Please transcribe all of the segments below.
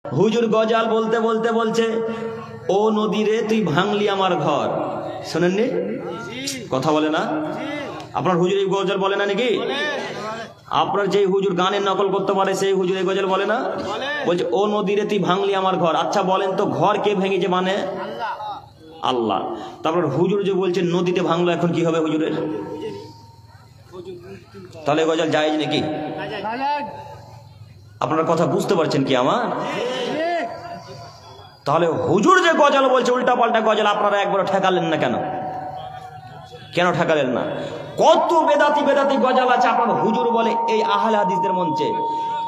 হুজুর গজাল বলতে বলতে বলছে, ও নদী রে তুই ভাঙলি আমার ঘর। শোনেননি? কথা বলে না আপনার হুজুর? এই গজল বলে না নাকি? আপনার যে হুজুর গানের নকল করতে পারে সেই হুজুর এই গজল বলে না? বলছে ও নদী রে তুই ভাঙলি আমার ঘর। আচ্ছা বলেন তো, ঘর কে ভেঙেছে? মানে আল্লাহ। তারপর হুজুর যে বলছে নদীতে ভাঙলো, এখন কি হবে হুজুরের? তাহলে গজল জায়েজ নাকি? আপনার কথা বুঝতে পারছেন কি আমার? তাহলে হুজুর যে গজল বলছে উল্টা পাল্টা গজল, আপনারা একবার ঠেকালেন না কেন? কেন ঠেকালেন না? কত বেদাতি বেদাতি গজল আছে আপনার হুজুর বলে এই আহলে হাদিসদের মঞ্চে,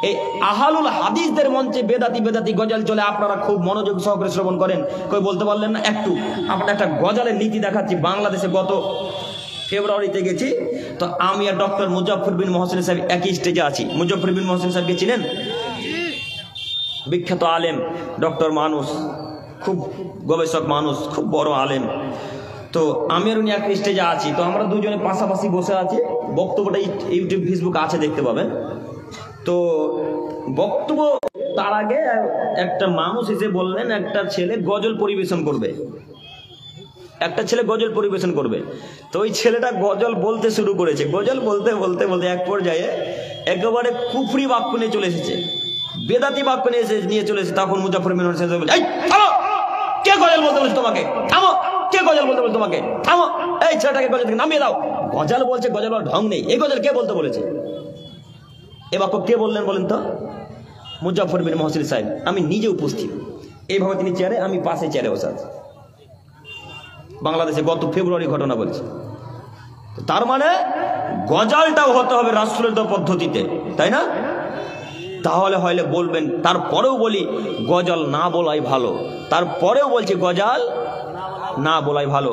এই আহলুল হাদিসদের মঞ্চে বেদাতি বেদাতি গজল চলে। আপনারা খুব মনোযোগ সহকারে শ্রবণ করেন, কই বলতে পারলেন না একটু? আপনার একটা গজলের নীতি দেখাচ্ছি। বাংলাদেশে গত ফেব্রুয়ারিতে গেছি, তো আমি আর ডক্টর মুজফফর বিন মহসিন সাহেব একই স্টেজে আছি। মুজফফর বিন মহসিন সাহেবকে চিনেন? বিখ্যাত আলেম, ডক্টর মানুষ, খুব গবেষক মানুষ, খুব বড় আলেম। তো আমি আর উনি এক স্টেজে আছি, তো আমরা দুজনে পাশাপাশি বসে আছি। বক্তব্যটা ইউটিউব ফেসবুক আছে, দেখতে পাবেন। তো বক্তব্য তার আগে একটা মানুষ এসে বললেন একটা ছেলে গজল পরিবেশন করবে, একটা ছেলে গজল পরিবেশন করবে। তো ওই ছেলেটা গজল বলতে শুরু করেছে। গজল বলতে বলতে বলতে এক পর্যায়ে একেবারে কুফরি বাক্য নিয়ে চলে এসেছে, বেদাতি বাক্য নিয়ে চলে এসেছে। তখন মুজফফর বিন মহসিন বলছে, এই থামো, কে গজল বলতে বলছে তোমাকে? থামো, কে গজল বলতে বলছে তোমাকে? থামো, এই ছেলেটাকে গজল থেকে নামিয়ে দাও। গজল বলছে, গজল ঢং নেই। এই গজল কে বলতে বলেছে? এ বাক্য কে বললেন বলেন তো? মুজফফর বিন মহসিন সাহেব। আমি নিজে উপস্থিত, এইভাবে তিনি চেয়ারে, আমি পাশে চেয়ারে বসে আছি। বাংলাদেশে গত ফেব্রুয়ারি ঘটনা বলছে। তার মানে গজলটাও হতে হবে রাসূলের পদ্ধতিতে, তাই না? তাহলে হইলে বলবেন। তারপরেও বলি গজল না বলাই ভালো, তারপরেও বলছি গজল না বলাই ভালো।